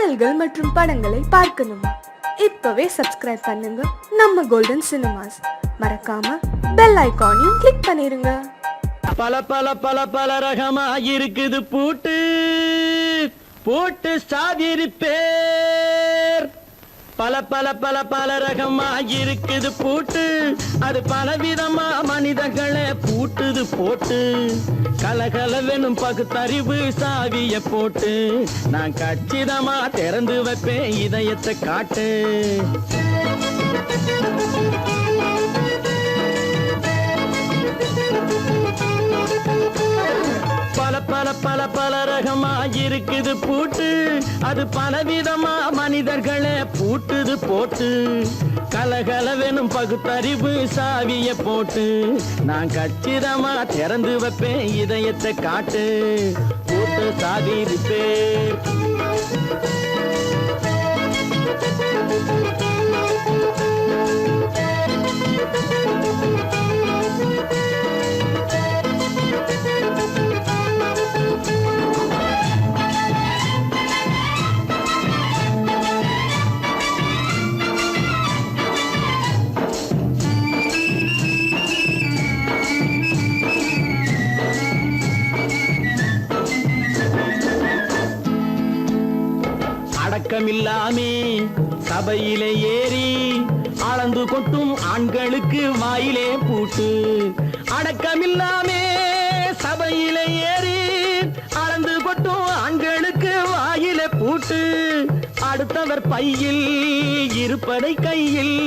பாடல்கள் மற்றும் படங்களை பார்க்கணுமா? இப்பவே சப்ஸ்கிரைப் பண்ணுங்க நம்ம கோல்டன் சினிமாஸ். மறக்காம பெல் ஐகானையும் கிளிக் பண்ணிருங்க. பல பல பல பல ரகமா இருக்குது பூட்டு போட்டு சாதிரி பேர். பல பல பல பல ரகமா இருக்குது பூட்டு, அது பலவிதமா மனிதர்களை பூட்டுது போட்டு. கலகலவெனும் பகுத்தறிவு சாவிய போட்டு, நான் கச்சிதமா திறந்து வைப்பேன் இதயத்தை காட்டு. பல பல பல பல ரகமா இருக்குது பூட்டு, அது பலவிதமா மனிதர்களை பூட்டுது போட்டு. கலகலவெனும் பகுத்தறிவு சாவிய போட்டு, நான் கச்சிதமா திறந்து வைப்பேன் இதயத்தை காட்டு. போட்டு சாதிருப்பேன். அடக்கமில்லாமே சபையிலே ஏறி அளந்து கொட்டும் ஆண்களுக்கு வாயிலே பூட்டு. அடக்கமில்லாமே சபையிலே ஏறி அளந்து கொட்டும் ஆண்களுக்கு வாயிலே பூட்டு. அடுத்தவர் பையில் இருப்பதை கையில்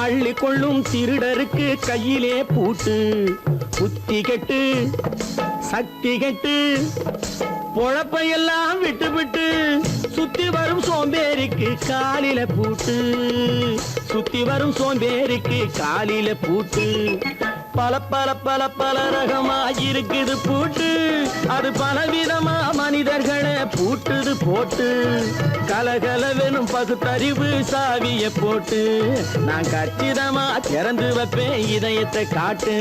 அள்ளி கொள்ளும் திருடருக்கு கையிலே பூட்டு. புத்தி கெட்டு சக்தி கெட்டு பொழப்பையெல்லாம் விட்டு விட்டு சுத்தி வரும் சோம்பேறிக்கு காலில பூட்டு. சுத்தி வரும் சோம்பேறிக்கு காலில பூட்டு. பல பல பல பல ரகமா இருக்குது பூட்டு, அது பலவிதமா மனிதர்களை பூட்டுது போட்டு. கலகலவெனும் பகுத்தறிவு சாவிய போட்டு, நான் கச்சிதமா திறந்து வைப்பேன் இதயத்தை காட்டு.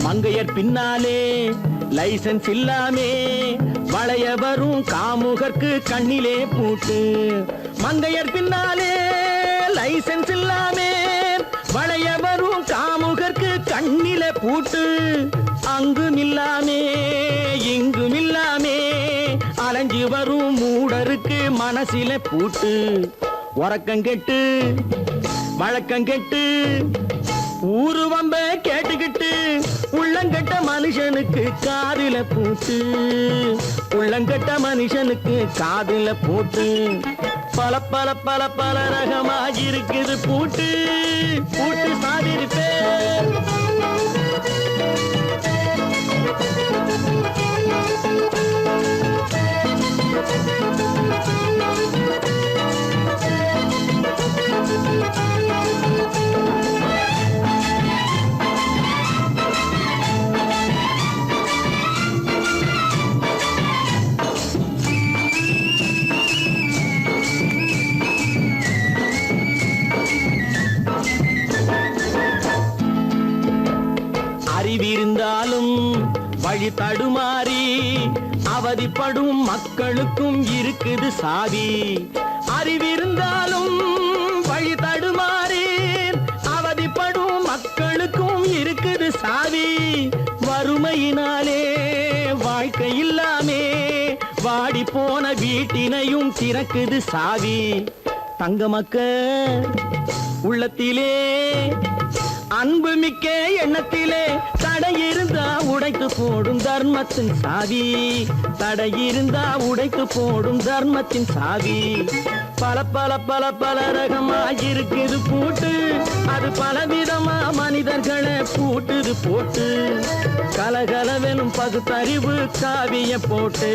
மங்கையர் பின்னாலே லைசன்ஸ் இல்லாமே வளைய வரும் காமுகர்க்கு கண்ணிலே பூட்டு. மங்கையர் பின்னாலே லைசன்ஸ் இல்லாமே வளைய வரும் காமுகர்க்கு கண்ணிலே பூட்டு. அங்கும் இல்லாமே இங்கும் இல்லாமே அலைஞ்சு வரும் மூடருக்கு மனசில பூட்டு. உறக்கங்கெட்டு வழக்கங்கெட்டு ஊரு வம்ப கேட்டுக்கிட்டு உள்ளங்கட்ட மனுஷனுக்கு காதில பூட்டு. உள்ளங்கட்ட மனுஷனுக்கு காதில பூட்டு. பல பல பல பல ரகமா இருக்குது பூட்டு. பூட்டு சாதிருப்பேன். அறிவிருந்தாலும் வழி தடுமாறி அவதிப்படும் மக்களுக்கும் இருக்குது சாவி. அறிவிருந்தாலும் வழி தடுமாறி அவதிப்படும் மக்களுக்கும் இருக்குது சாவி. வறுமையினாலே வாழ்க்கை இல்லாமே வாடி போன வீட்டினையும் திறக்குது சாவி. தங்க மக்க உள்ளத்திலே அன்பு மிக்க எண்ணத்திலே தடை இருந்தா உடைத்து போடும் தர்மத்தின் சாவி. தடை இருந்தா உடைத்து போடும் தர்மத்தின் சாவி. பல பல பல பல ரகமா இருக்குது பூட்டு, அது பலவிதமா மனிதர்களை பூட்டுது போட்டு. கலகலவெனும் பகுத்தறிவு சாவிய போட்டு,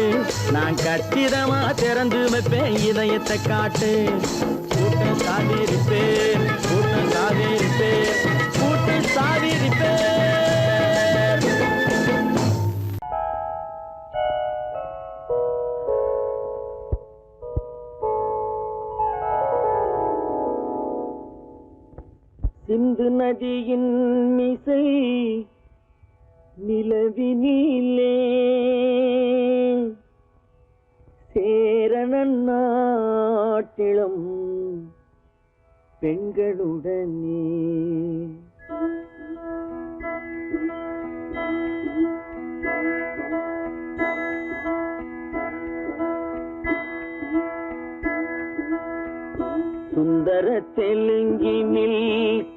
நான் கச்சிதமா திறந்து வைப்பேன் இதயத்தை காட்டு. கூட்டம் சாதிருப்பேன், கூட்டம் சாதிருப்பேன், கூட்டம் சாதிருப்பேன். சிந்து நதியின் மிசை நிலவினிலே சேரணன் நாட்டிளம் பெண்களுடனே சுந்தர தெலுங்கினில்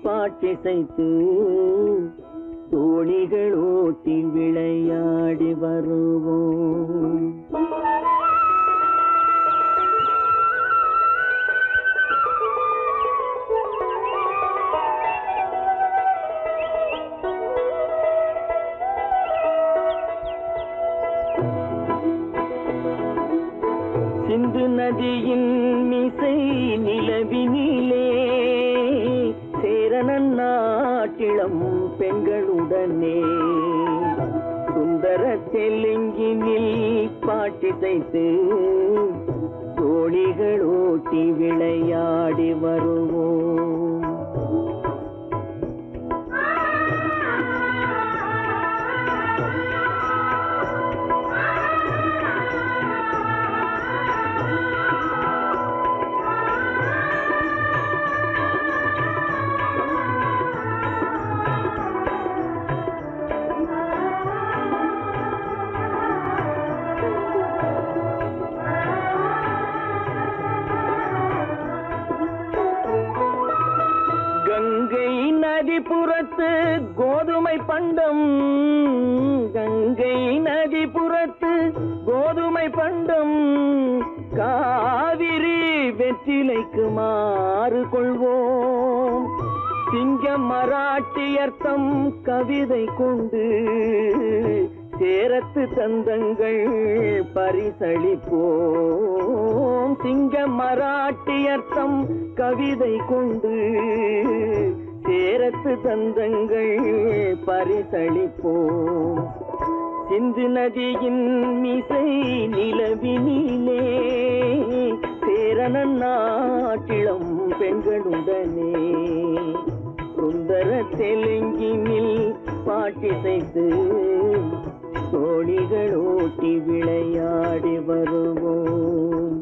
பாட்டிசைத்து தோணிகள் ஓட்டி விளையாடி வருவோம். சிந்து நதியின் மிசை நிலவினிலே சேரணன் நாட்டிளம் பெண்களுடனே சுந்தர தெலுங்கினில் பாட்டிசைத்து தோணிகள் ஓட்டி விளையாடி வருவோம். கங்கை நதிபுறத்து கோதுமை பண்டம், கங்கை நதிபுறத்து கோதுமை பண்டம், காவிரி வெற்றிலைக்கு மாறு கொள்வோம். சிங்கம் மராட்டியர்த்தம் கவிதை கொண்டு சேரத்து தந்தங்கள் பரிசளிப்போம். சிங்கம் மராட்டியர்த்தம் கவிதை கொண்டு சேரத்து தந்தங்கள் பரிசளிப்போம். சிந்து நதியின் மிசை நிலவினிலே சேரணன் நாட்டிளம் பெண்களுடனே சுந்தர தெலுங்கினில் பாட்டிசைத்து தோணிகள் ஓட்டி விளையாடி வருவோம்.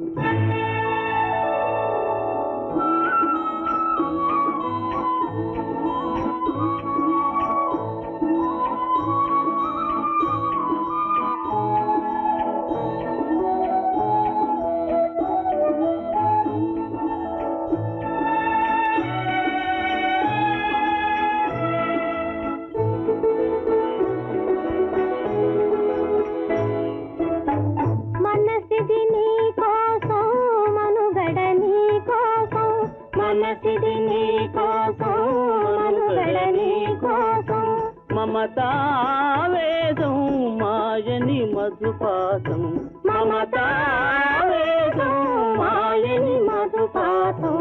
మమతావేదం మాయని మధుపాతం, మమతావేదం మాయని మధుపాతం,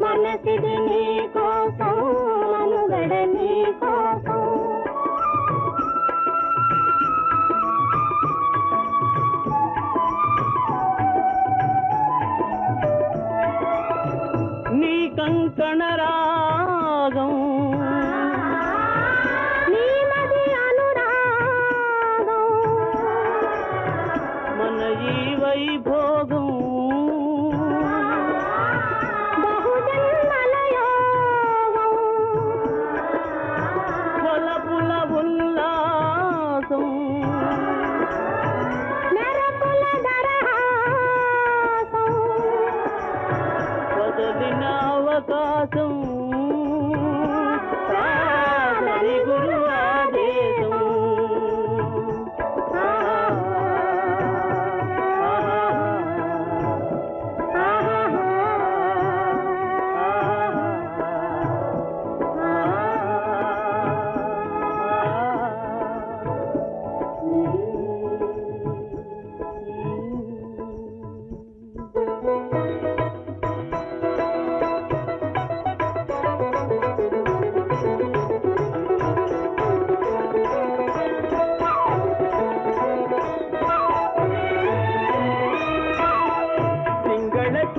మనసిది నీ కోసం మనుగడ నీ కోసం. నీ కంకణ రాగం వైభోగం బహుజన్మలయోగం కొలపుల ఉల్లాసం మెరపుల దరహాసం వదలిన అవకాశం సాగరి గురు ఆదేశం.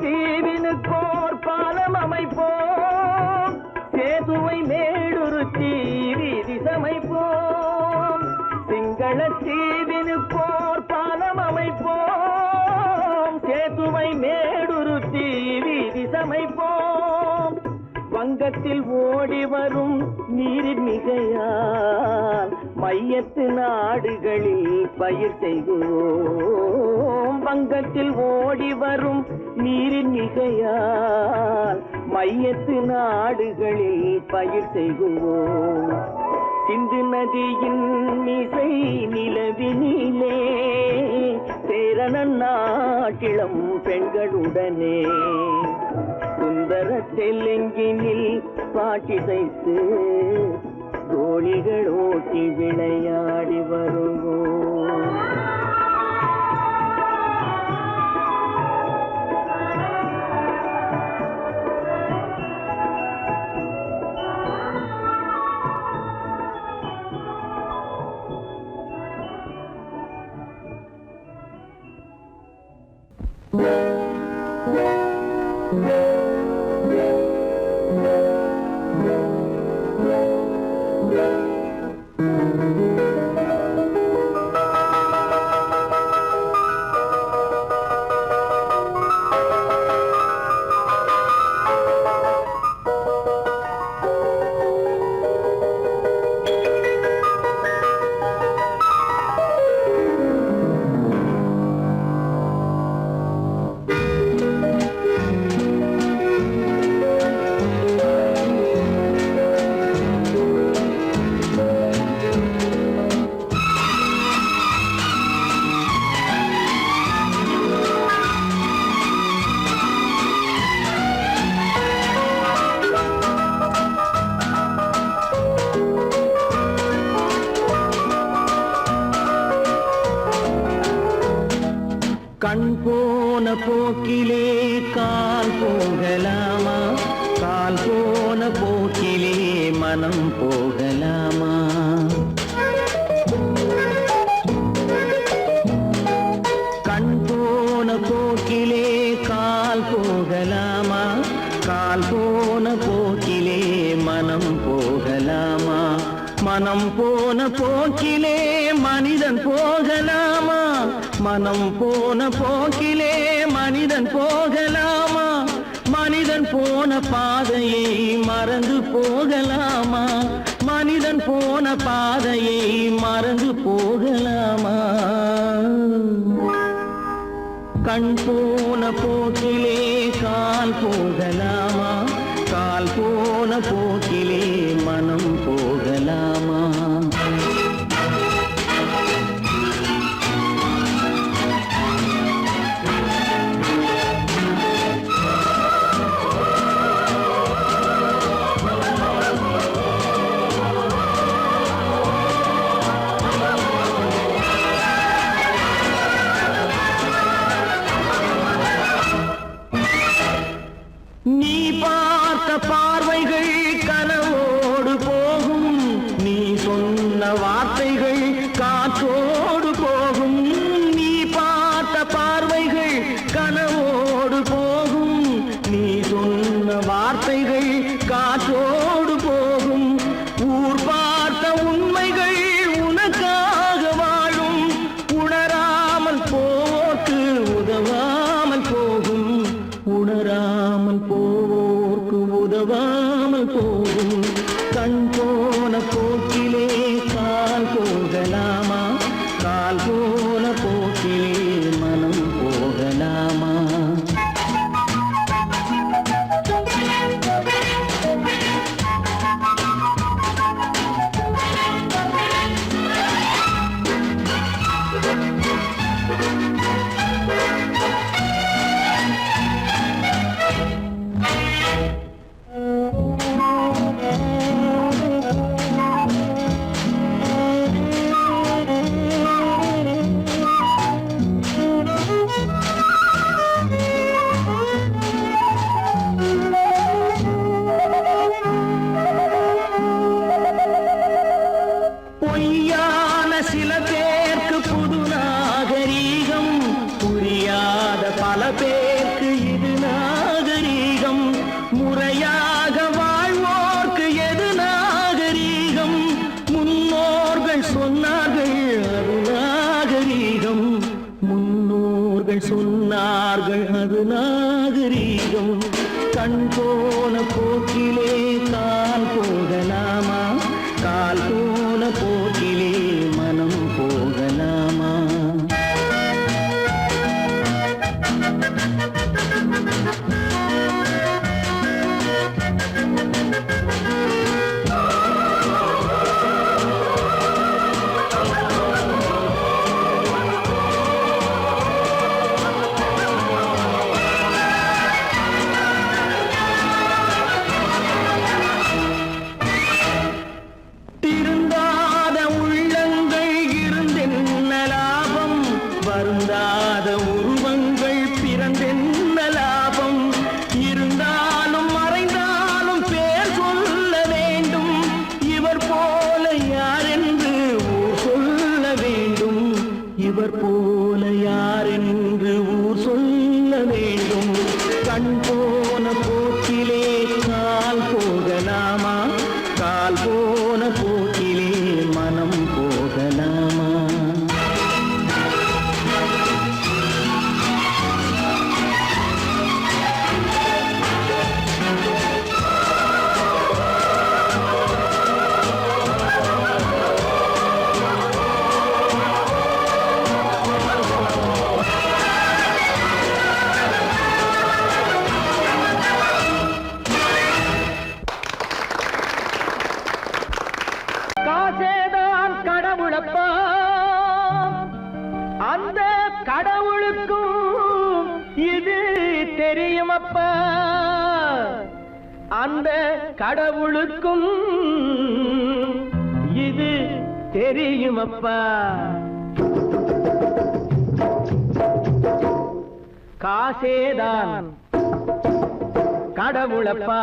தீவினுக்கோர் பாலம் அமைப்போம், சேதுவை வங்கத்தில் ஓடி வரும் நீரின் மிகையால் மையத்து நாடுகளில் பயிர் செய்கிறோம். வங்கத்தில் ஓடி வரும் நீரின் மிகையால் மையத்து நாடுகளில் பயிர் செய்கிறோம். சிந்து நதியின் இசை நிலவினிலே சேரணன் நாட்டிளம் பெண்களுடனே சுந்தர தெலுங்கினில் பாட்டிசைத்து தோழிகள் ஓட்டி விளையாடி வருவோம். கண் போன போக்கிலே கால் போகலாமா, கால் போன போக்கிலே மனம் போகலாமா? கண் போன போக்கிலே கால் போகலாமா, கால் போன போக்கிலே மனம் போகலாமா? மனம் போன போக்கிலே மனிதன் போகலாமா? மனம் போன போக்கிலே மனிதன் போகலாமா? மனிதன் போன பாதையை மறந்து போகலாமா? மனிதன் போன பாதையை மறந்து போகலாமா? கண் போன போக்கிலே கால் போகலாமா, கால் போன போக்கிலே மனம் போகலாமா? நீ பார்த்த பார்வைகள் கனவோடு போகும், நீ சொன்ன வார்த்தைகள் காற்றோடு போகும். நீ பார்த்த பார்வைகள் கனவோடு போகும், நீ சொன்ன வார்த்தைகள் காற்றோடு போகும். ஊர் பார்த்த உண்மைகள் உனக்காக வாழும், உணராமல் போக்கு உதவாமல் போகும், உணராமல் போவோர்க்கு உதவாமல் போகும். கண் போன போக்கிலே கால் போகலாமா, கால் போன போக்கிலே மனம் போகலாமா? பொய்யான சில பேருக்கு புது நாகரீகம், புரியாத பல பேருக்கு இது நாகரீகம். முறையாக வாழ்வோர்க்கு எது நாகரீகம்? முன்னோர்கள் சொன்னார்கள் அது நாகரீகம், முன்னோர்கள் சொன்னார்கள் அது நாகரீகம். கண் போன போக்கிலே கால் போகலாமா, கால் போன போக்கிலே மனம் போகலாமா? திருந்தாத உள்ளங்கள் இருந்தென்ன லாபம், வருந்தாத உருவங்கள் பிறந்தென்ன லாபம்? இருந்தாலும் மறைந்தாலும் பேர் சொல்ல வேண்டும், இவர் போல யாரென்று ஊர் சொல்ல வேண்டும், இவர் போல யாரென்று ஊர் சொல்ல வேண்டும். கண் போன போக்கிலே கால் போகலாமா, கால் போன போக்கிலே மனம் போகலாமா? காசேதான் கடவுளப்பா, அந்த கடவுளுக்கும் இது தெரியுமப்பா, அந்த கடவுளுக்கும் இது தெரியுமப்பா. காசேதான் கடவுளப்பா,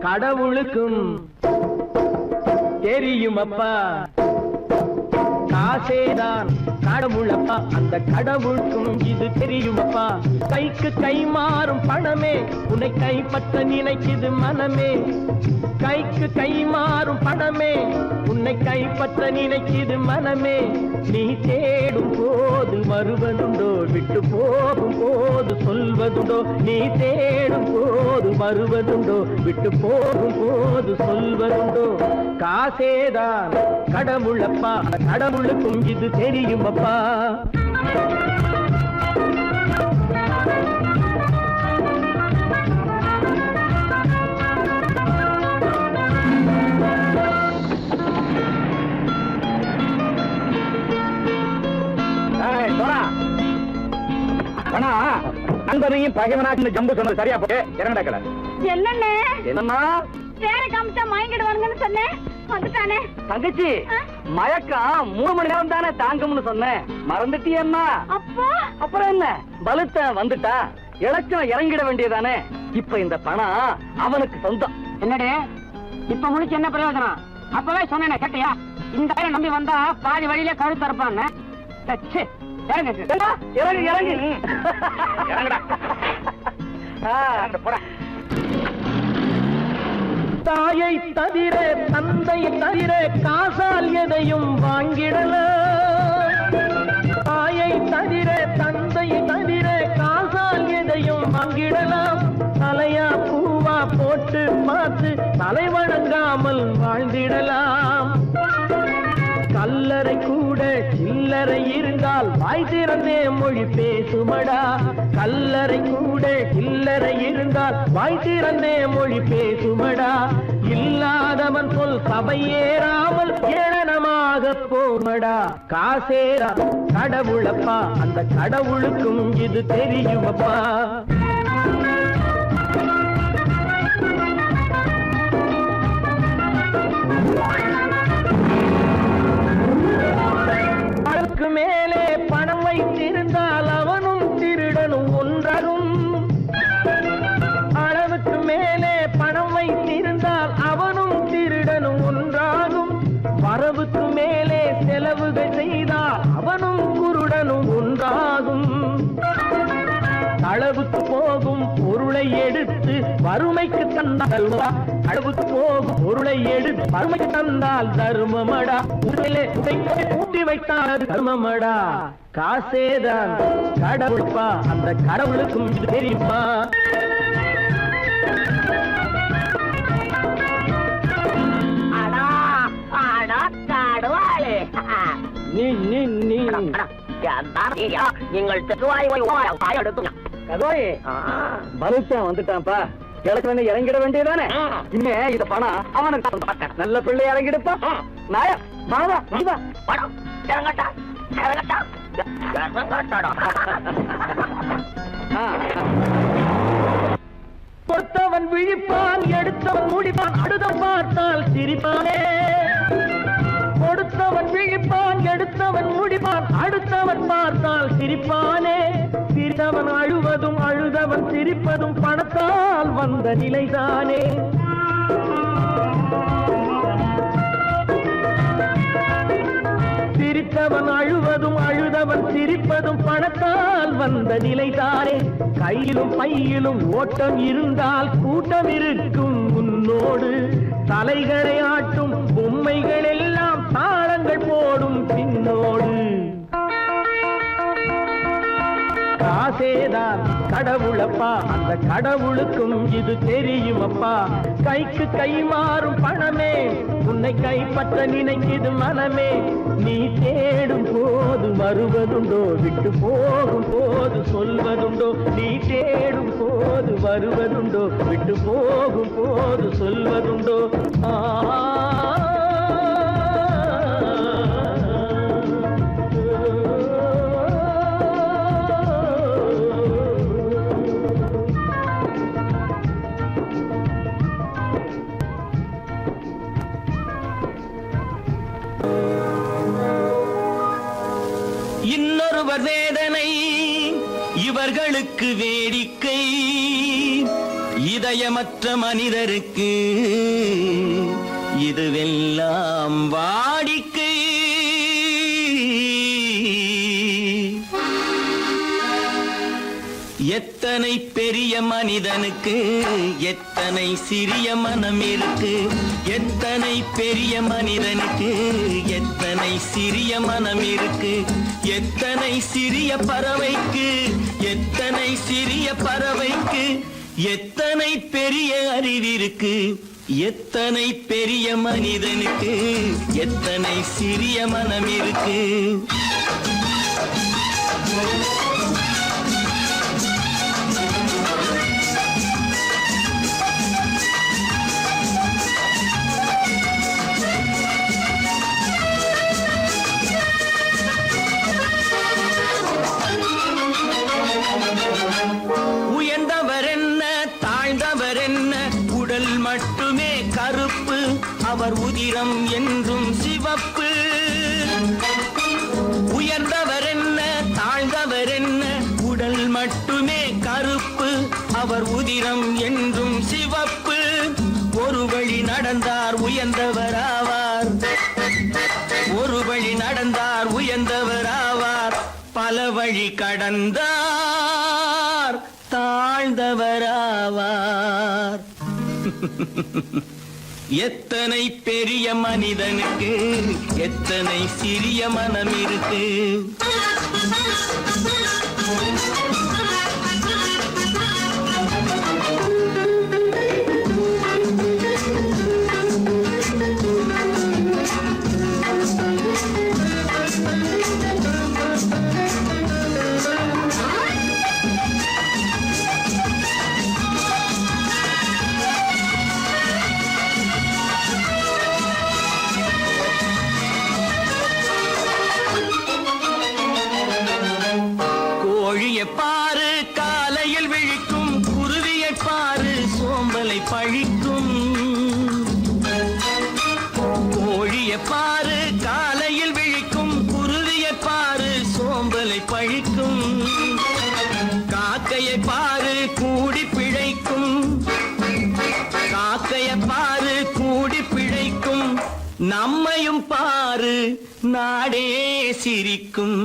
கடவுளுக்கும் தெரியுமப்பா. காசேதான் கடவுளப்பா, அந்த கடவுளுக்கும் இது தெரியுமப்பா. கைக்கு கை மாறும் பணமே உன்னை கைப்பற்ற நினைக்குது மனமே, கைக்கு கை மாறும் பணமே உன்னை கைப்பற்ற நினைக்குது மனமே. நீ தேடும் போது வருவதுண்டோ, விட்டு போகும் போது சொல்வதுண்டோ, நீ தேடும் போது வருவதுண்டோ, விட்டு போகும் போது சொல்வதுண்டோ. காசேதான் கடவுளப்பா, கடவுளுக்கும் இது தெரியுமப்பா. நண்பனையும் பகைவனாக்கு ஜம்பு சொன்னது சரியா போட்டு இறங்கடக்கல. என்னண்ணே என்னம்மா வேற காமிச்சா மயங்கிடுவானுங்கன்னு சொன்னேன், வந்துட்டானே. தங்கச்சி, மயக்கம் 3 மணி நேரம் தானே தாங்கும்னு சொன்னேன், மறந்துட்டியம்மா? அப்போ அப்புறம் என்ன, பலுத்த வந்துட்டா இலச்சம் இறங்கிட வேண்டியதானே. இப்ப இந்த பணம் அவனுக்கு சொந்தம். என்னடே இப்ப முடிச்சு என்ன பிரயோஜனம்? அப்பவே சொன்னேன் கேட்டியா? இந்த பேரை நம்பி வந்தா பாதி வழியிலே கழுத்து அறுப்பான்னு. இறங்கு இறங்கு இறங்குடா. தாயை தவிர தந்தை தவிர காசால் எதையும் வாங்கிடலாம், தாயை தவிர தந்தை தவிர காசால் எதையும் வாங்கிடலாம். தலையா பூவா போட்டு பார்த்து தலை வணங்காமல் வாழ்ந்திடலாம். கல்லறை கூட சில்லறை இருந்தால் வாய் திறந்தே மொழி பேசுமடா, கல்லறை கூட சில்லறை இருந்தால் வாய் திறந்தே மொழி பேசுமடா. இல்லாதவன் சொல் சபையேறாமல் ஏளனமாக போமடா. காசேரா கடவுளப்பா, அந்த கடவுளுக்கும் இது தெரியுமப்பா. அளவுக்கு மேலே பணம் வைத்திருந்தால் அவனும் திருடனும் ஒன்றாகும், அளவுக்கு மேலே பணம் வைத்திருந்தால் அவனும் திருடனும் ஒன்றாகும். வரவுக்கு மேலே செலவுகள் செய்தால் அவனும் குருடனும் ஒன்றாகும். அளவுக்கு போகும் பொருளை எடுத்து வறுமைக்கு தந்தால் அளவுக்கு போகும் பொருளை எடுத்து வறுமைக்கு தந்தால் தர்மமடா. ஊட்டி வைத்தால் தர்மமடா. காசேதான் கடவுள்பா, அந்த கடவுளுக்கும் இது தெரியுமா? நீங்கள் கதோய் பலுத்தான் வந்துட்டான்ப்பா. கிழக்கு இறங்கிட வேண்டியதானே. இனிமே இந்த பணம் அவனுக்கு நல்ல பிள்ளை இறங்கிடுப்பா. நாயா மாவா வா கொடுத்தவன் விழிப்பான், எடுத்தவன் முடிப்பான், அடுத்தவன் பார்த்தால் சிரிப்பானே. கொடுத்தவன் விழிப்பான், எடுத்தவன் முடிப்பான், அடுத்தவன் பார்த்தால் சிரிப்பானே. சிரித்தவன் அழுவதும் அழுதவன் சிரிப்பதும் பணத்தால் வந்த நிலைதானே. சிரித்தவன் அழுவதும் அழுதவன் சிரிப்பதும் பணத்தால் வந்த நிலைதானே. கையிலும் பையிலும் ஓட்டம் இருந்தால் கூட்டம் இருக்கும் முன்னோடு. தலைகளை ஆட்டும் பொம்மைகள் எல்லாம் தாளங்கள் போடும் பின்னோடு. காசேதான் கடவுளப்பா, அந்த கடவுளுக்கும் இது தெரியுமப்பா. கைக்கு கை மாறும் பணமே உன்னை கைப்பற்ற நினைக்குது மனமே. நீ தேடும் போது வருவதுண்டோ, விட்டு போகும் போது சொல்வதுண்டோ. நீ தேடும் போது வருவதுண்டோ, விட்டு போகும் போது சொல்வதுண்டோ. இன்னொருவர் வேதனை இவர்களுக்கு வேடிக்கை. இதயமற்ற மனிதருக்கு இதுவெல்லாம் வாடிக்கை. எத்தனை பெரிய மனிதனுக்கு எத்தனை சிறிய மனம் இருக்கு. எத்தனை பெரிய மனிதனுக்கு எத்தனை சிறிய மனம் இருக்கு. எத்தனை சிறிய பறவைக்கு எத்தனை சிறிய பறவைக்கு எத்தனை பெரிய அறிவிருக்கு. எத்தனை பெரிய மனிதனுக்கு எத்தனை சிறிய மனம் இருக்கு. உயர்ந்தவர் என்ன தாழ்ந்தவர் என்ன, உடல் மட்டுமே கருப்பு, அவர் உதிரம் என்றும் சிவப்பு. உயர்ந்தவர் என்ன தாழ்ந்தவர் என்ன, உடல் மட்டுமே கருப்பு, அவர் உதிரம் என்றும் சிவப்பு. ஒரு வழி நடந்தார் உயர்ந்தவர் ஆவார், ஒரு வழி நடந்தார் உயர்ந்தவர் ஆவார். பல வழி கடந்தார் தாழ்ந்தவராவார். எத்தனை பெரிய மனிதனுக்கு எத்தனை சிறிய மனம் இருக்கு. கோழியை பாரு காலையில் விழிக்கும், குருவியை பாரு சோம்பலை பழிக்கும். கோழியை பாரு காலையில் விழிக்கும், குருவியை பாரு சோம்பலை பழிக்கும். காக்கையை பாரு கூடி பிழைக்கும், காக்கையை பாரு கூடி பிழைக்கும். நம்மையும் பாரு நாடே சிரிக்கும்.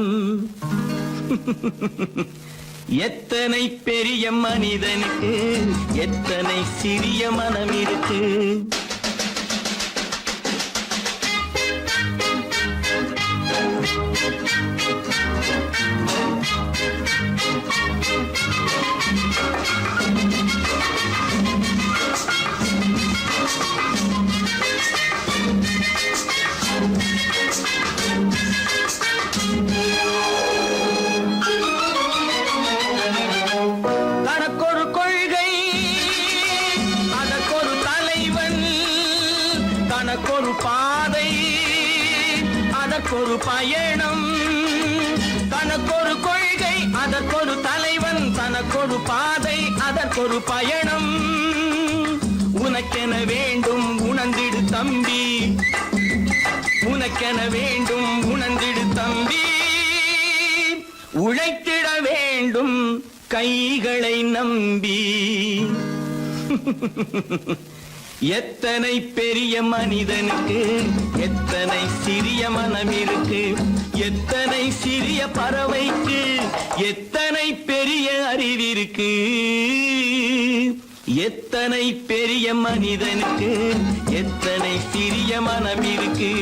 எத்தனை பெரிய மனிதனுக்கு எத்தனை சிறிய மனம் இருக்கு. அதற்கொரு பயணம், தனக்கொரு கொள்கை அதற்கொரு தலைவன், தனக்கொரு பாதை அதற்கொரு பயணம். உனக்கென வேண்டும் உணர்ந்திடு தம்பி, உனக்கென வேண்டும் உணர்ந்திடு தம்பி. உழைத்திட வேண்டும் கைகளை நம்பி. எத்தனை பெரிய மனிதனுக்கு எத்தனை சிறிய மனம் இருக்கு, எத்தனை சிறிய பறவைக்கு எத்தனை பெரிய அறிவிருக்கு. எத்தனை பெரிய மனிதனுக்கு எத்தனை சிறிய மனம் இருக்கு.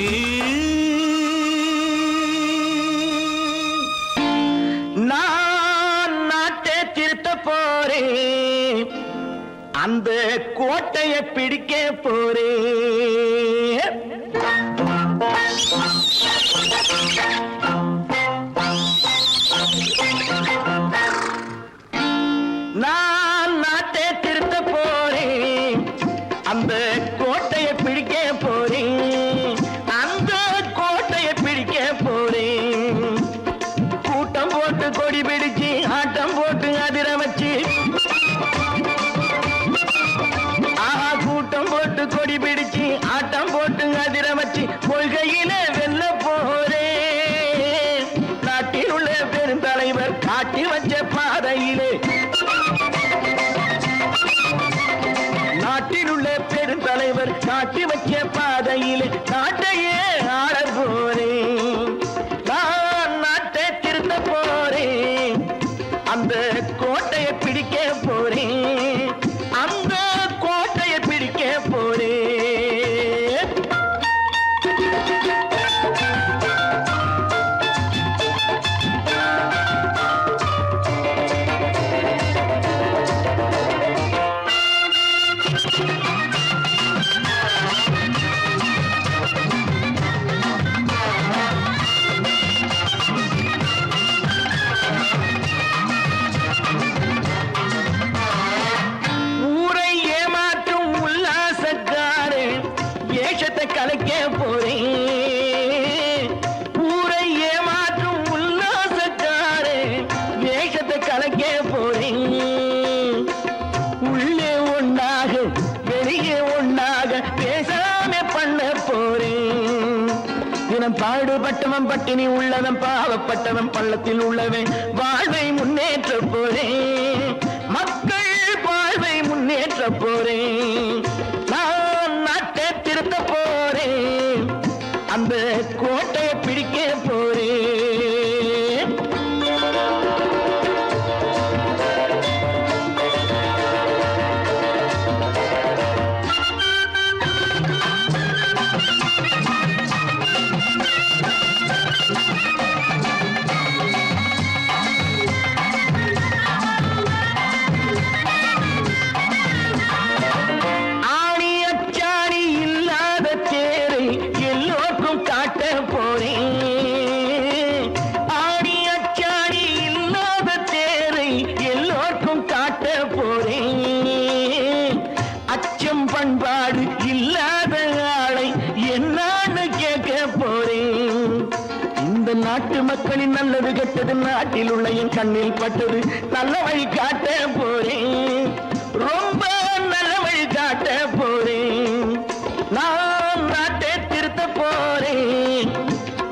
நான் நாட்டை திருத்த போறேன், அந்த கோட்டையை பிடிக்க போறேன். நான் நாட்டை திருத்த போறேன், அந்த கோட்டையை பிடிக்க போறேன், அந்த கோட்டையை பிடிக்க போறேன். கூட்டம் போட்டு கொடி பிடிச்சு ஆட்டம் போட்டு அதிர வச்சு, கூட்டம் போட்டு கொடி பிடிச்சு ஆட்டம் போட்டு அதிர வச்சு கொள்கையில வெல்ல போறேன். நாட்டில் உள்ள பெருந்தலைவர் காட்டி வச்ச பாதையிலே, நாட்டில் உள்ள பெருந்தலைவர் காட்டி வச்ச பாதையிலே நாட்டையே ஆள போறேன். நான் நாட்டை திருத்த போறேன், அந்த கோட்டையை பிடிக்க போறேன், அந்த கோட்டையை பிடிக்க போறேன். ஊரை ஏமாற்றும் உல்லாசக்காரன் வேஷத்தை கலைக்க போறேன். ஊரை ஏமாற்றும் உல்லாசக்காரன் வேஷத்தை கலைக்க போறேன். உள்ளே ஒன்றாக வெளியே ஒன்றாக பேசாம பண்ண போறேன். தினம் பாடுபட்டவன் பட்டினி உள்ளவன் பாவப்பட்டவன் பள்ளத்தில் உள்ளவன் வாழ்வை முன்னேற்ற போறேன். மக்கள் வாழ்வை முன்னேற்ற போறேன். நான் நாட்டை திருத்த போறேன், அந்த கோட்டையை பிடிக்க போறேன். ஆணி அச்சாணி இல்லாத தேரை எல்லோருக்கும் காட்ட போறேன். ஆணி அச்சாணி இல்லாத தேரை எல்லோருக்கும் காட்ட போறேன். அச்சம் பண்பாடு இல்லாத ஆளை என்னான்னு கேட்க போறேன். இந்த நாட்டு மக்களின் நல்லது கெட்டது நாட்டில் உள்ள என் கண்ணில் பட்டது நல்ல வழி காட்ட போறேன். ரொம்ப நல்ல வழி காட்ட போறேன். நான் நாட்டை திருத்த போறேன்,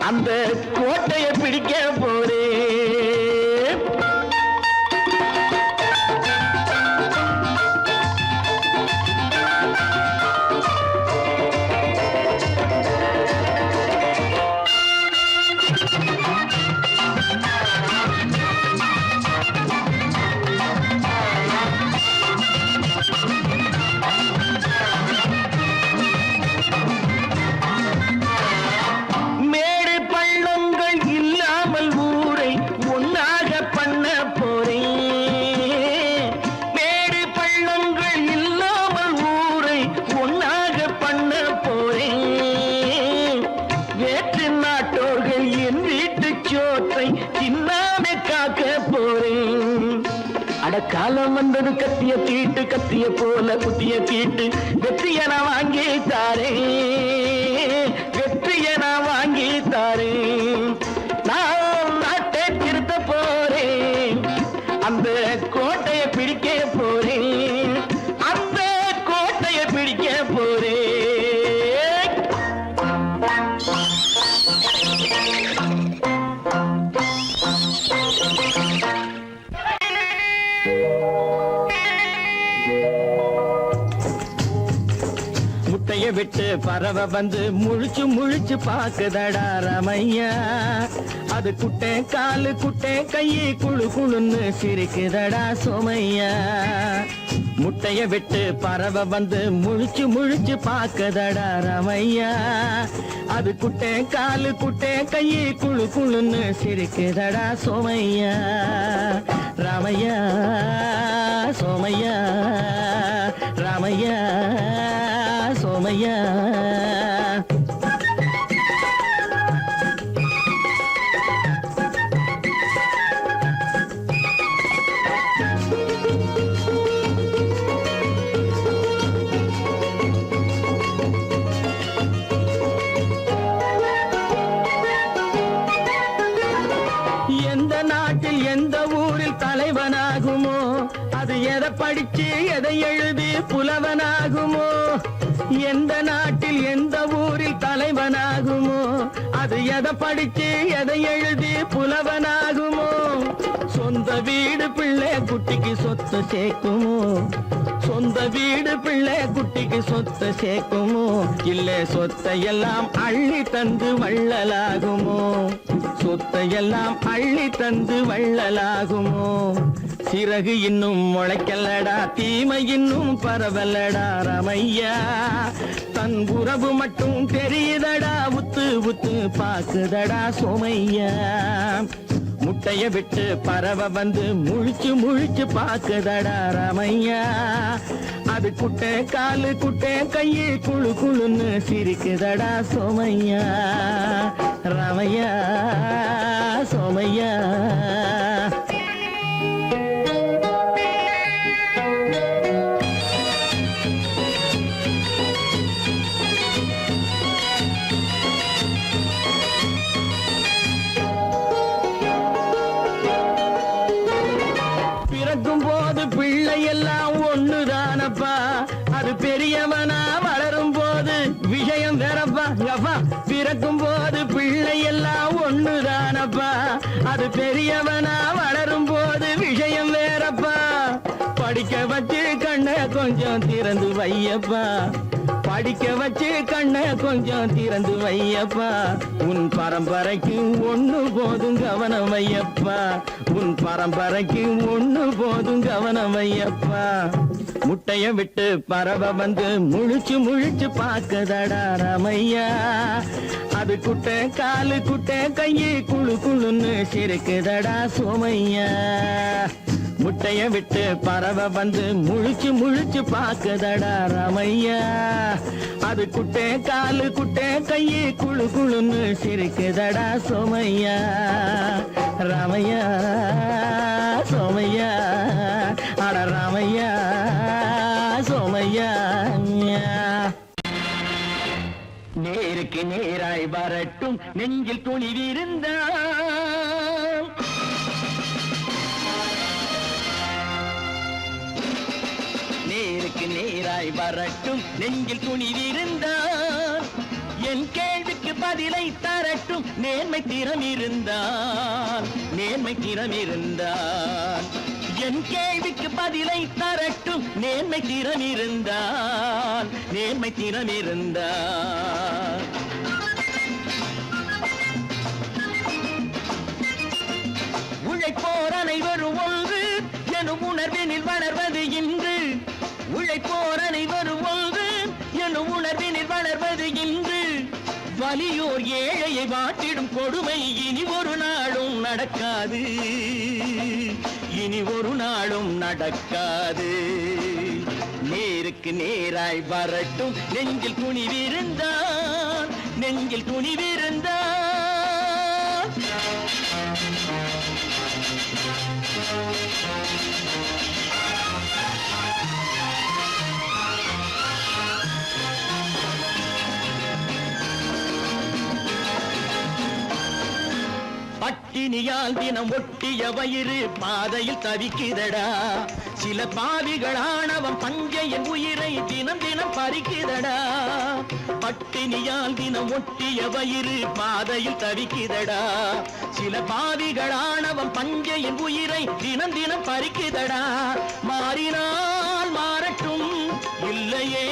அந்த கோட்டையை பிடிக்க போறேன். மேடு பள்ளங்கள் இல்லாமல் ஊரை ஒன்னாக பண்ண போறேன். மேடு பள்ளங்கள் இல்லாமல் ஊரை ஒன்னாக பண்ண போறேன். வேற்று நாட்டோர்கள் என் வீட்டு சோற்றை தின்னாம காக்க போறேன். அடக்காலம் வந்தது கத்திய தீட்டு, கத்திய போல குத்திய தீட்டு வெற்றிய நான் வாங்கி தாரேன், வெற்றிய நான் வாங்கி வாங்கி தாரேன். நான் நாட்டை திருத்த போறேன், அந்த கோட்டையை பிடிக்க போறேன், அந்த கோட்டையை பிடிக்க போறேன். முட்டைய விட்டு பறவை வந்து முழிச்சு முழிச்சு பாக்குதடா ரமையா. அது குட்டை காலு குட்டை கையை குழு குழுன்னு சிரிக்குதடா சோமையா. முட்டைய விட்டு பறவை வந்து முழிச்சு முழிச்சு பாக்குதடா ரமையா. அது குட்டை காலு குட்டை கையை குழு குழுன்னு சிரிக்குதடா சோமையா. ராமையா சோமையா, ராமையா சோமையா. எந்த நாட்டில் எந்த ஊரில் தலைவனாகுமோ, அது எதை படிச்சு எதை எழுதி புலவனாகுமோ. எந்த நாட்டில் எந்த ஊரில் தலைவனாகுமோ, அது எதை படிச்சு எதை எழுதி புலவனாகுமோ. சொந்த வீடு பிள்ளை குட்டிக்கு சொத்து சேர்க்குமோ, சொந்த வீடு பிள்ளை குட்டிக்கு சொத்து சேர்க்குமோ. இல்ல சொத்தையெல்லாம் அள்ளி தந்து வள்ளலாகுமோ, சொத்தையெல்லாம் அள்ளி தந்து வள்ளலாகுமோ. சிறகு இன்னும் முளைக்கல்லடா, தீமை இன்னும் பரவலடா ரமையா. தன் உறவு மட்டும் தெரியுதடா, உத்து உத்து பாக்குதடா சோமையா. முட்டைய விட்டு பறவை வந்து முழிச்சு முழிச்சு பாக்குதடா ரமையா. அது குட்டை காலு குட்டை கையை குழு குழுன்னு சிரிக்குதடா சோமையா. ரமையா சோமையா. பிறக்கும் போது பிள்ளை எல்லாம் ஒண்ணுதானப்பா, அது பெரியவனா வளரும் போது விஷயம் வேறப்பா. அப்பா பிறக்கும் போது பிள்ளை எல்லாம் ஒண்ணுதானப்பா, அது பெரியவனா வளரும் போது விஷயம் வேறப்பா. படிக்க வச்சு கண்ணை கொஞ்சம் திறந்து வையப்பா, படிக்க வச்சு கண்ணை கொஞ்சம் திறந்து வையப்பா. உன் பரம்பரைக்கு ஒண்ணு போதும் கவனம் வையப்பா, உன் பரம்பரைக்கு ஒண்ணு போதும் கவனம் வையப்பா. முட்டைய விட்டு பறவை வந்து முழிச்சு முழிச்சு பாக்குதடா ரமையா. அது குட்டை காலு குட்டை கையை குழு குழுன்னு சிரிக்குதடா சோமையா. முட்டைய விட்டு பறவை வந்து முழிச்சு முழிச்சு பாக்குதடா ரமையா. அது குட்டை காலு குட்டை கையை குழு குழுன்னு சிரிக்குதடா சோமையா. ராமையா சோமையா, அட ராமையா சோமையா. நேருக்கு நேராய் வரட்டும் நெஞ்சில் துணிவிருந்தான், நேருக்கு நேராய் வரட்டும் நெஞ்சில் துணிவிருந்தான். என் கேள்விக்கு பதிலை தரட்டும் நேர்மை திறம் இருந்தான், நேர்மை திறம் இருந்தான். என் கேள்விக்கு பதிலை தரட்டும் நேர்மை திறம் இருந்தான், நேர்மை திறம் இருந்தான். உழைப்போர் அனைவரும் ஒன்று எனும் உணர்வினில் வளர்வது இன்று, உழைப்போர் அனைவரும் ஒன்று எனும் உணர்வினில் வளர்வது இன்று. வலியோர் ஏழையை வாட்டிடும் கொடுமை இனி ஒரு நாளும் நடக்காது, இனி ஒரு நாளும் நடக்காது. நேருக்கு நேராய் வரட்டும் நெஞ்சில் துணிவிருந்தான், நெஞ்சில் துணிவிருந்தான். பட்டினியால் தினம் ஒட்டிய வயிறு பாதையில் தவிக்குதடா. சில பாவிகளானவன் பஞ்சையின் உயிரை தினம் தினம் பறிக்குதடா. பட்டினியால் தினம் ஒட்டிய வயிறு பாதையில் தவிக்குதடா. சில பாவிகளானவன் பஞ்சையின் உயிரை தினம் தினம் பறிக்குதடா. மாறினால் மாறட்டும், இல்லையே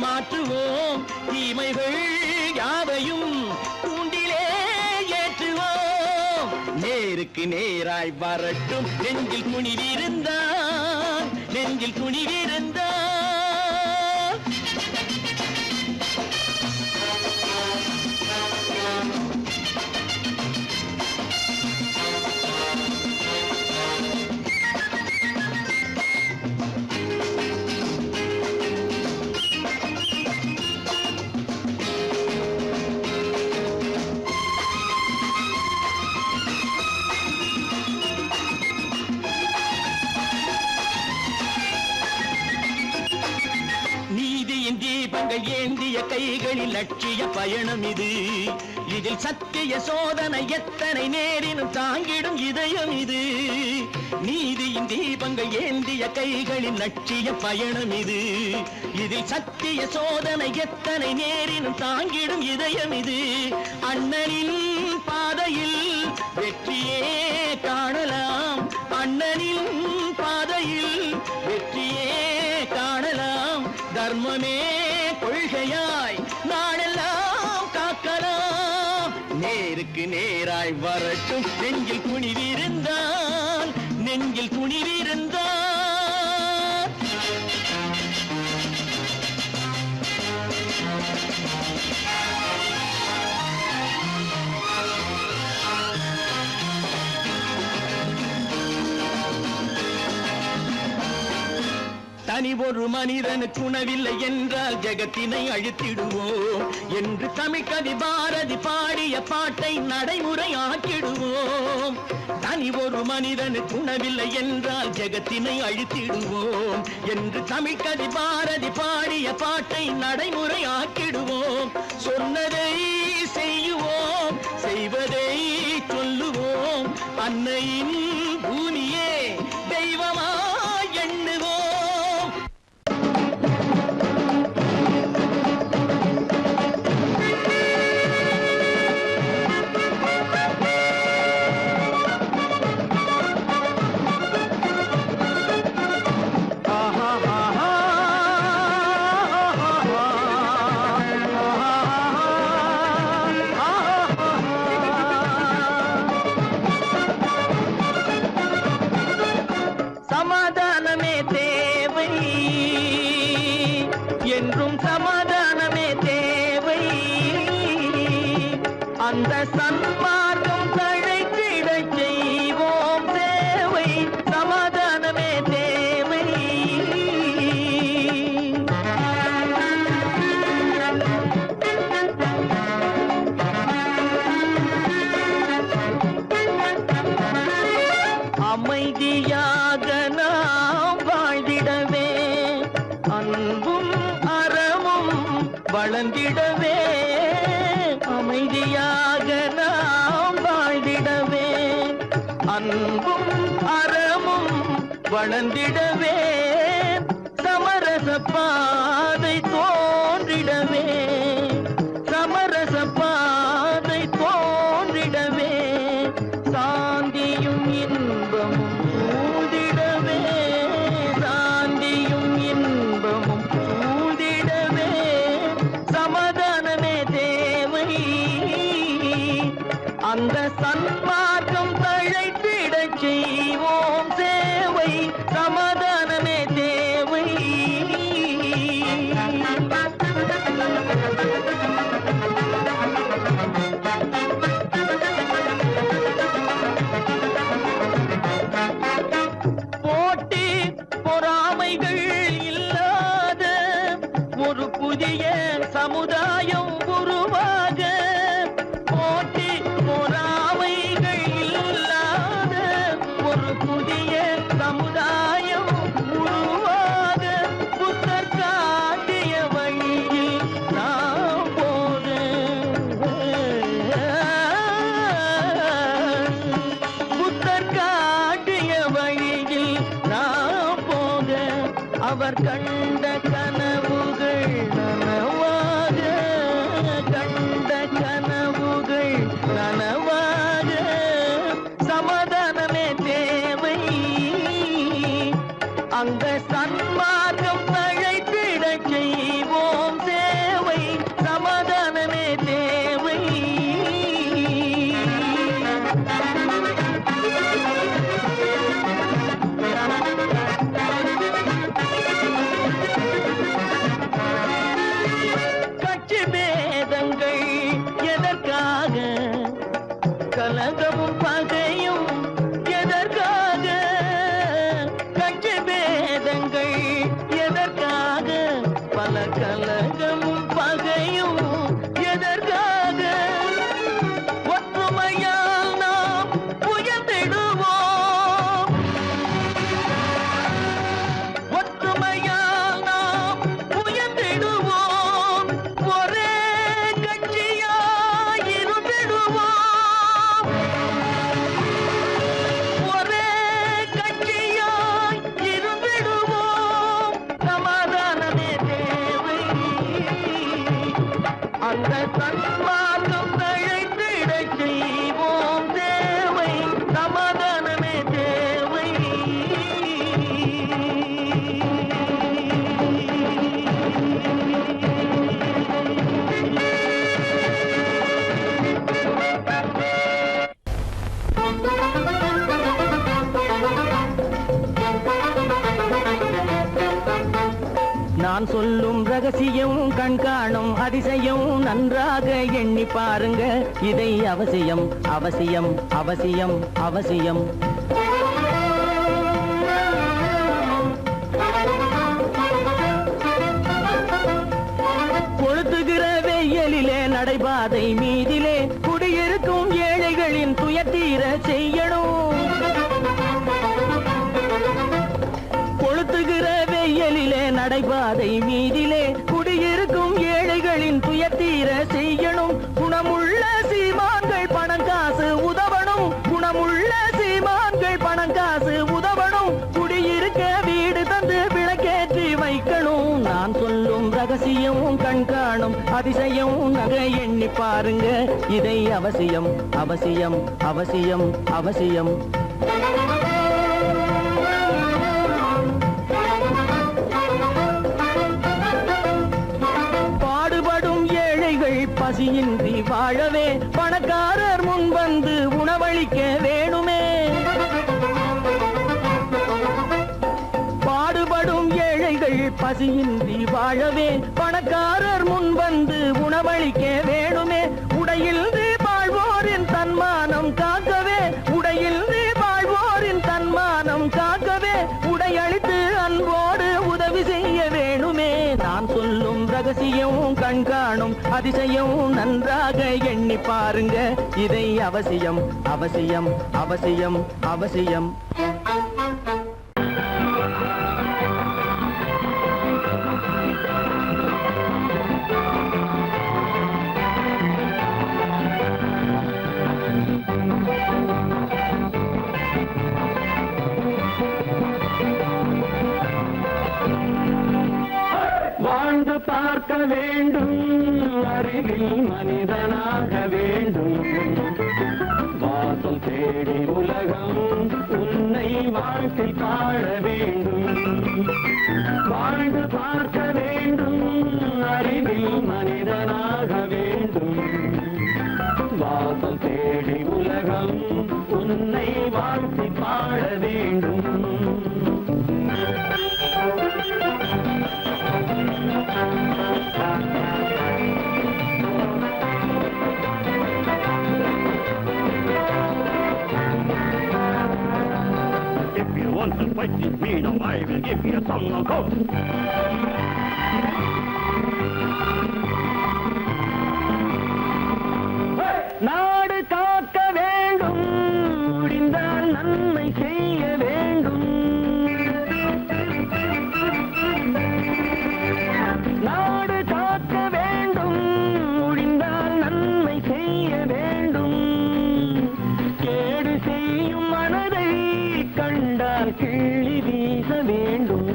மாற்றுவோம், தீமைகள் யாவையும் கூண்டிலே ஏற்றுவோம். நேருக்கு நேராய் வரட்டும், நெஞ்சில் துணிவிருந்தான், நெஞ்சில் துணிவிருந்தான். தீபங்கள் ஏந்திய கைகளில் லட்சிய பயணம் இது. இதில் சத்திய சோதனை எத்தனை நேரினும் தாங்கிடும் இதயம் இது. நீதியின் தீபங்கள் ஏந்திய கைகளில் லட்சிய பயணம் இது. இதில் சத்திய சோதனை எத்தனை நேரினும் தாங்கிடும் இதயம் இது. அண்ணனின் பாதையில் வெற்றியே காணலாம், அண்ணனின் பாதையில் வெற்றியே காணலாம். தர்மமே கொள்கையாய் நாளெல்லாம் காக்கலாம். நேருக்கு நேராய் வரட்டும், நெஞ்சில் துணிவிருந்தான், நெஞ்சில் துணிவிருந்தான். தனி ஒரு மனிதனுக்கு உணவில்லை என்றால் ஜெகத்தினை அழித்திடுவோம் என்று தமிழ் கவி பாரதி பாடிய பாட்டை நடைமுறையாக்கிடுவோம். தனி ஒரு மனிதனுக்கு உணவில்லை என்றால் ஜெகத்தினை அழித்திடுவோம் என்று தமிழ் கவி பாரதி பாடிய பாட்டை நடைமுறையாக்கிடுவோம். சொன்னதை செய்யுவோம், செய்வதை சொல்லுவோம், அன்னையின் பூமியே தெய்வமா எண்ணுவோம். சமாதானமே தேவை, என்றும் சமாதானமே தேவை. அந்த சன்மார்க்கம் தழைத்திடச் செய்வோம் சேவை. சமாதானமே தேவை. அமைதியாக நாம் வாழ்ந்திடவே, அன்பும் அறமும் வளர்ந்திடவே. அமைதியாக நாம் வாழ்ந்திடவே, அன்பும் அறமும் வளர்ந்திடவே. சமரச பாதை தோன்றிடவே, சமரச பாதை தோன்றிடவே. சாந்தியும் இன்பமும் சூழ்ந்திடவே, சாந்தியும் இன்பமும் சூழ்ந்திடவே. சமாதானமே தேவை, அந்த சன்மார்க்கம் தழைத்திடச் செய்வோம் சேவை. சமாதானமே தேவை. போட்டி பொறாமைகள் இல்லாத ஒரு புதிய சமுதாயம் உருவாக. போட்டி பொறாமைகள் இல்லாத ஒரு புதிய சமுதாயம் உருவாக. புத்தர் காட்டிய வழியில் நாம் போக அவர் கண்ட கனவுகள் நனவாக, கண்ட கனவுகள் நனவாக, சமாதானமே தேவை, அந்த சன்மார்க்கம் தழைத்திட செய்வோம் சேவை, சமாதானமே தேவை. கட்சி பேதங்கள் எதற்காக, கலகமும் பகையும் எதற்காக, கட்சி பேதங்கள் எதற்காக, பல கலகமும் பகையும் எதற்காக, ஒற்றுமையால் நாம் உயர்ந்திடுவோம், ஒற்றுமையால் நாம் உயர்ந்திடுவோம், ஒரே கட்சியாய் இருந்திடுவோம், ஒரே கட்சியாய் இருந்திடுவோம், சமாதானமே தேவை, அந்த சன்மார்க்கம் தழைத்திடச் செய்வோம் தேவை, சமாதானமே தேவை. நான் சொல்லும் ரகசியம் கண்காணும் அதிசயம் நன்றாக எண்ணி பாருங்க, இதை அவசியம் அவசியம் அவசியம் அவசியம். கொளுத்துகிற வெயிலிலே நடைபாதை மீதிலே குடியிருக்கும் ஏழைகளின் துயத்தீர செய்யணும், கொளுத்துகிற வெயிலிலே நடைபாதை மீதிலே குடியிருக்கும் ஏழைகளின் துயத்தீர செய்யணும், குணமுள்ள சீமான்கள் பணம் காசு உதவணும், குணமுள்ள சீமான்கள் பணம் காசு உதவணும், குடியிருக்க வீடு தந்து விளக்கேற்றி வைக்கணும். நான் சொல்லும் ரகசியம் கண்காணும் அதிசயம் நகை எண்ணி பாருங்க, இதை அவசியம் அவசியம் அவசியம் அவசியம். பாடுபடும் ஏழைகள் பசியின்றி வாழவே பணக்காரர் முன் வந்து உணவளிக்க வேணுமே, பாடுபடும் ஏழைகள் பசியின்றி வாழவே பணக்காரர் முன் வந்து உணவளிக்க வேணுமே, உடையில் வாழ்வோரின் தன்மானம் காக்கவே, உடையில் வாழ்வோரின் தன்மானம் காக்கவே, உடையளித்து அன்போடு உதவி செய்ய வேணுமே. நான் சொல்லும் ரகசியம் கண்காணும் அதிசயம் நன்றாக எண்ணி பாருங்க, இதை அவசியம் அவசியம் அவசியம் அவசியம். வாழ்ந்து பார்க்க வேண்டும், அறிவில் மனிதனாக வேண்டும், வாசல் தேடி உலகம் உன்னை வாழ்க்கை பாட வேண்டும், வாழ்ந்து பார்க்க வேண்டும், அறிவில் மனிதனாக வேண்டும், வாசல் தேடி உலகம் உன்னை வாழ்க்கை பாட வேண்டும். If you want to fight with me, now I will give you a song of hope. நாடு காக்க வேண்டும், முடிந்தால் நன்மை செய்ய வேண்டும், நாடு காக்க வேண்டும், முடிந்தால் நன்மை செய்ய வேண்டும், கேடு செய்யும் மனதை கண்டால் கிள்ளி வீச வேண்டும்.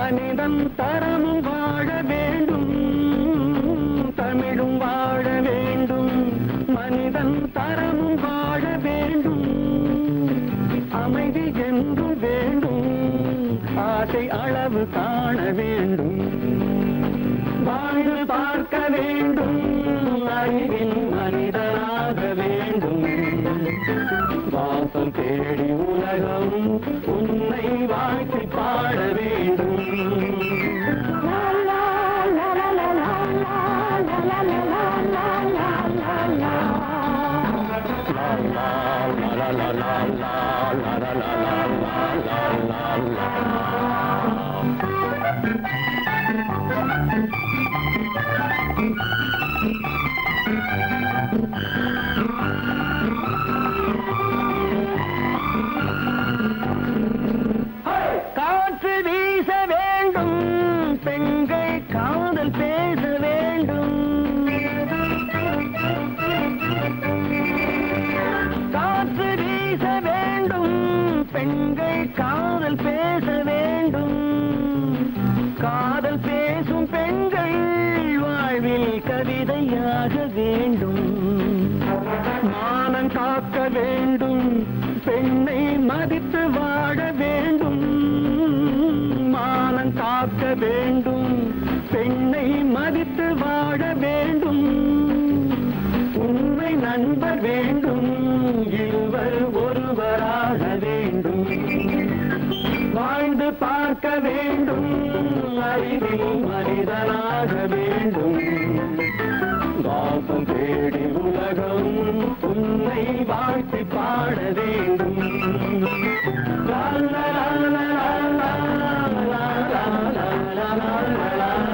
மனிதன் தரமும் வாழ வேண்டும், தமிழும் வாழ வேண்டும். மனிதன் தரமும் வாழ வேண்டும், அமைதி என்றும் வேண்டும், ஆசை அளவு காண வேண்டும். வாழ்ந்து பார்க்க வேண்டும், அறிவின் மனிதனாக வேண்டும். வாசம் தேடி உலகம் உன்னை வாழ்த்தி பாட வேண்டும். காற்று வீச வேண்டும், பெண்கள் காதல் பேச வேண்டும். காற்று வீச வேண்டும், பெண்கள் காதல் பேச வேண்டும். காதல் பேசும் பெண்கள் வாழ்வில் கவிதையாக வேண்டும். மானம் காக்க வேண்டும், பெண்ணை மதித்து வாழ வேண்டும். மானம் காக்க வேண்டும், பெண்ணை மதித்து வாழ வேண்டும். உண்மை நண்பர் வேண்டும், இருவர் ஒருவராக வேண்டும். வாழ்ந்து பார்க்க வேண்டும், அறிவில் மனிதனாக வேண்டும். வாசம் தேடி உலகம் உன்னை வாழ்த்தி பாட வேண்டும். லா, லா, லா, லா, லா, லா, லா, லா, லா, லா,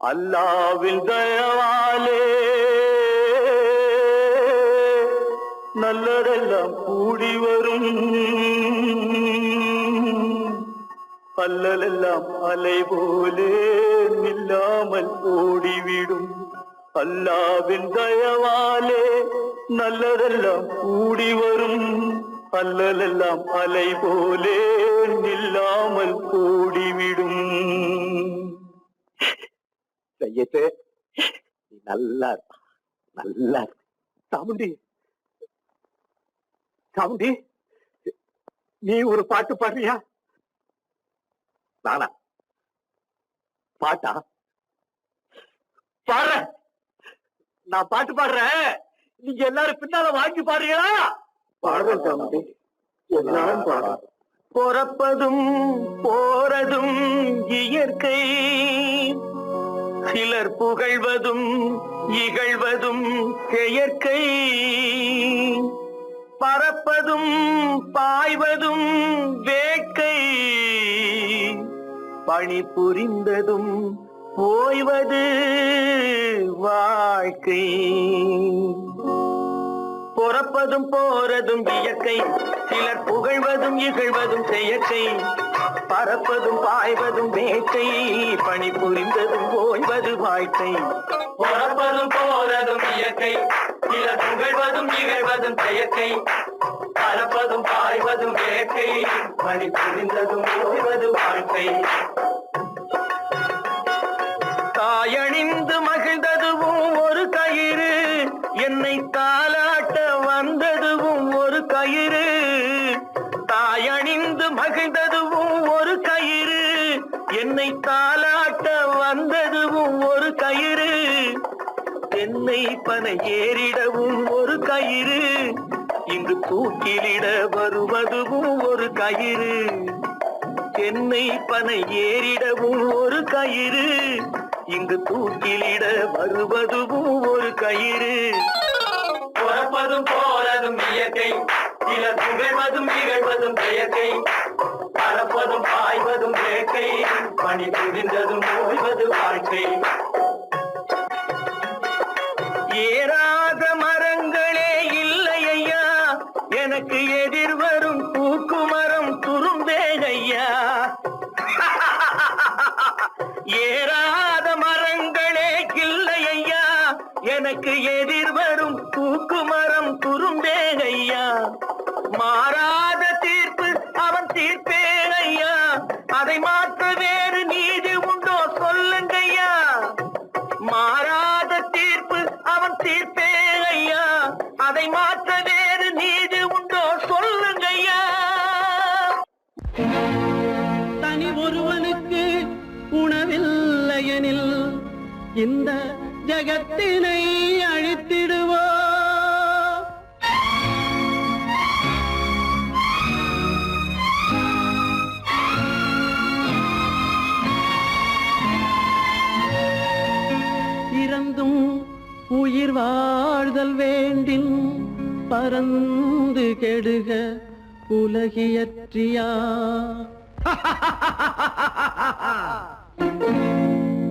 அல்லாவின் தயவாலே நல்லதெல்லாம் கூடி வரும், அல்லலெல்லாம் அலை போலே நில்லாமல் ஓடிவிடும். அல்லாவின் தயவாலே நல்லதெல்லாம் கூடி வரும், அல்லலெல்லாம் அலை போலே நில்லாமல் ஓடிவிடும். செய்யட்டு நீ நல்லா நல்லா சாமுண்டி, சாமுண்டி நீ ஒரு பாட்டு பாடுறியா? நானா பாட்டா பாடுற? நான் பாட்டு பாடுறேன், நீங்க எல்லாரும் பின்னால வாங்கி பாடுறீங்களா? பாடுறேன் சாமுண்டி, எல்லாரும் பாடுற. பொறப்பதும் போறதும் இயற்கை, சிலர் புகழ்வதும் இகழ்வதும் செயற்கை. பறப்பதும் பாய்வதும் வேட்கை, பணி புரிந்ததும் ஓய்வது வாழ்க்கை. பொறப்பதும் போறதும் இயற்கை, சிலர் புகழ்வதும் இகழ்வதும் செயற்கை. பறப்பதும் பாய்வதும் வேட்கை, பணி புரிந்ததும் ஓய்வது வாழ்க்கை. பொறப்பதும் போறதும் இயற்கை, சிலர் புகழ்வதும் இகழ்வதும் செயற்கை. பறப்பதும் பாய்வதும் வேட்கை, பணி புரிந்ததும் ஓய்வது வாழ்க்கை. தாயணிந்து மகிழ்ந்ததுவும் ஒரு கயிறு, என்னை தாலாட்ட வந்ததுவும் ஒரு கயிறு. தாயணிந்து மகிழ்ந்ததுவும் ஒரு கயிறு, என்னை தாலாட்ட வந்ததுவும் ஒரு கயிறு. என்னை பனை ஏறிடவும் ஒரு கயிறு, இங்கு தூக்கிலிட வருவதுவும் ஒரு கயிறு. என்னை பனை ஏறிடவும் ஒரு கயிறு, இங்கு தூக்கிலிட வருவதுவும் ஒரு கயிறு. பொறப்பதும் போறதும் இயற்கை, சிலர் புகழ்வதும் இகழ்வதும் செயற்கை. பறப்பதும் பாய்வதும் வேட்கை, பணி புரிந்ததும் ஓய்வது வாழ்க்கை. ஏறாத மரங்கள் எனக்கு எதிர் வரும் பூக்குமரம் துரும்பேகையா. ஏறாத மரங்களே கிள்ளையா, எனக்கு எதிர் வரும் பூக்குமரம் துரும்பேகையா. மாறாத தீர்ப்பு அவன் தீர்ப்பேனையா, அதை மாற்ற வேறு நீதி உண்டோ சொல்லுங்கய்யா. மாறாத தீர்ப்பு அவன் தீர்ப்பேனையா, அதை மாற்ற வேறு நீதி உண்டோ சொல்லுங்கய்யா. தனி ஒருவனுக்கு உணவில்லையெனில் இந்த ஜகத்தினை அழித்திடுவோ. இறந்தும் உயிர் வாழ்தல் வேண்டின் பறந்து கெடுக உலகியற்றியா.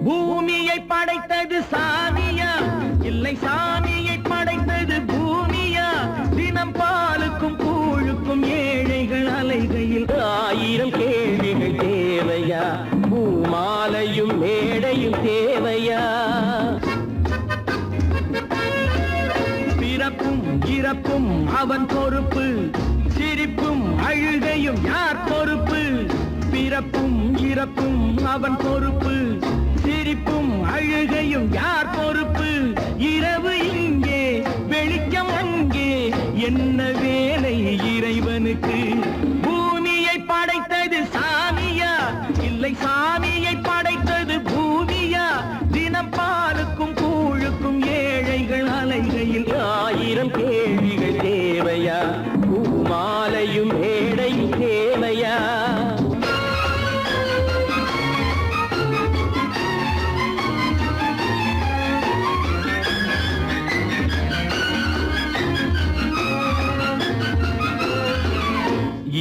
பூமியை படைத்தது சாமியா, இல்லை சாமியை படைத்தது பூமியா. தினம் பாலுக்கும் கூழுக்கும் ஏழைகள் அலைகையில் 1000 கேள்விகள் தேவையா. பூமாலையும் மேடையும் தேவையா. பிறப்பும் இறப்பும் அவன் பொறுப்பு, சிரிப்பும் அழுகையும் யார் பொறுப்பு. பிறப்பும் இறப்பும் அவன் பொறுப்பு, சிரிப்பும் அழுகையும் யார் பொறுப்பு. இரவு இங்கே வெளிச்சம் அங்கே, என்ன வேலை இறைவனுக்கு. பூமியை படைத்தது சாமியா, இல்லை சாமியை படைத்தது பூமியா. தினம் பாலுக்கும் கூழுக்கும் ஏழைகள் அலைகையில் 1000 கேள்விகள் தேவையா. பூமாலையும் மேடையும் தேவையா.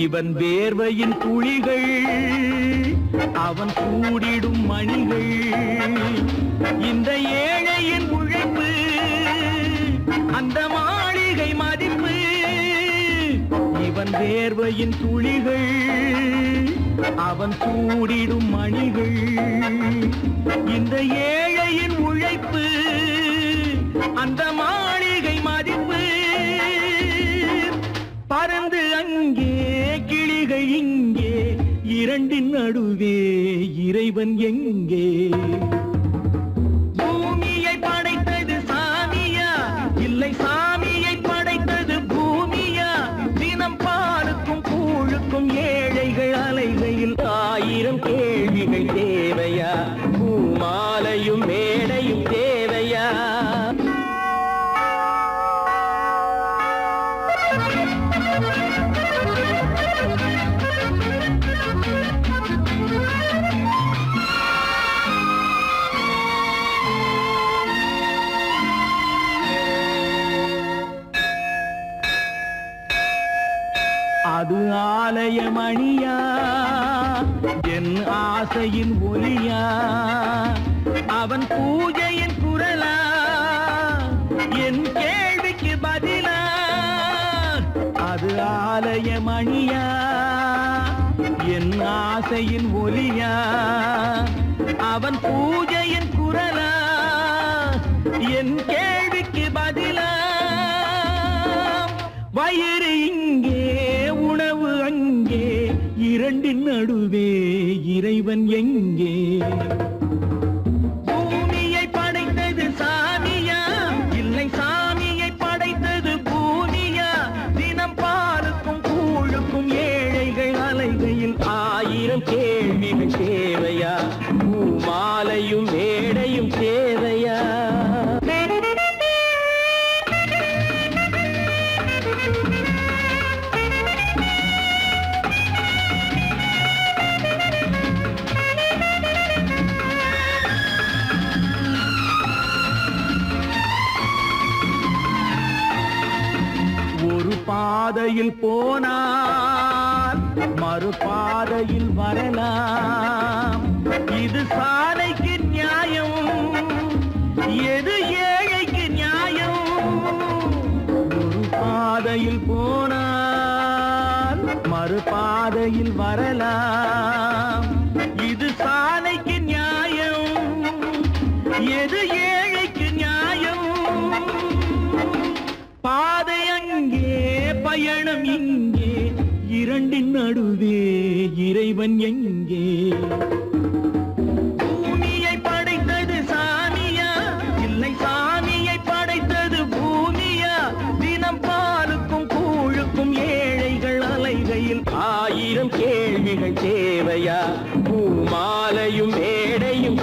இவன் வேர்வையின் துளிகள், அவன் கூடிடும் மணிகள். இந்த ஏழையின் உழைப்பு, அந்த மாளிகை மதிப்பு. இவன் வேர்வையின் துளிகள், அவன் கூடிடும் மணிகள். இந்த ஏழையின் உழைப்பு, அந்த மாளிகை மதிப்பு. பறந்து அங்கே கிளிகை இங்கே, இரண்டின் நடுவே இறைவன் எங்கே. பூமியை படைத்தது சாமியா, இல்லை சாமியை படைத்தது பூமியா. தினம் பாலுக்கும் கூழுக்கும் ஏழைகள் அலைகையில் 1000 கேள்விகள் தேவையா. பூமாலையும் மேடையும் தேவையா. அது ஆலயமணியா, என் ஆசையின் ஒலியா. அவன் பூஜையின் குரலா, என் கேள்விக்கு பதிலா. அது ஆலயமணியா, என் ஆசையின் ஒலியா. அவன் பூஜையின் குரலா, என் கேள்விக்கு பதிலா. வயிறு இங்கே உணவு அங்கே, இரண்டின் நடுவே இறைவன் எங்கே. பூமியை படைத்தது சாமியா, இல்லை சாமியை படைத்தது பூமியா. தினம் பாலுக்கும் கூழுக்கும் ஏழைகள் அலைகையில் 1000 கேள்விகள் தேவையா. பூமாலையும் மேடையும் தேவையா. ஒரு பாதையில் போனால் மறுபாதையில் வரலாம். இது சாலைக்கு நியாயம், எது ஏழைக்கு நியாயம். ஒரு பாதையில் போனால் பாதையில் வரலாம். இது சாலைக்கு நியாயம், எது ஏழைக்கு நியாயம்? பாதை அங்கே, பயணம் இங்கே, இரண்டின் நடுவே இறைவன் எங்கே? பூமியை படைத்தது சாமியா, இல்லை சாமியை படைத்தது பூமியா? தினம் பாலுக்கும் கூழுக்கும் ஏழைகள் அலைகையில் 1000 கேள்விகள் தேவையா? பூமாலையும் மேடையும்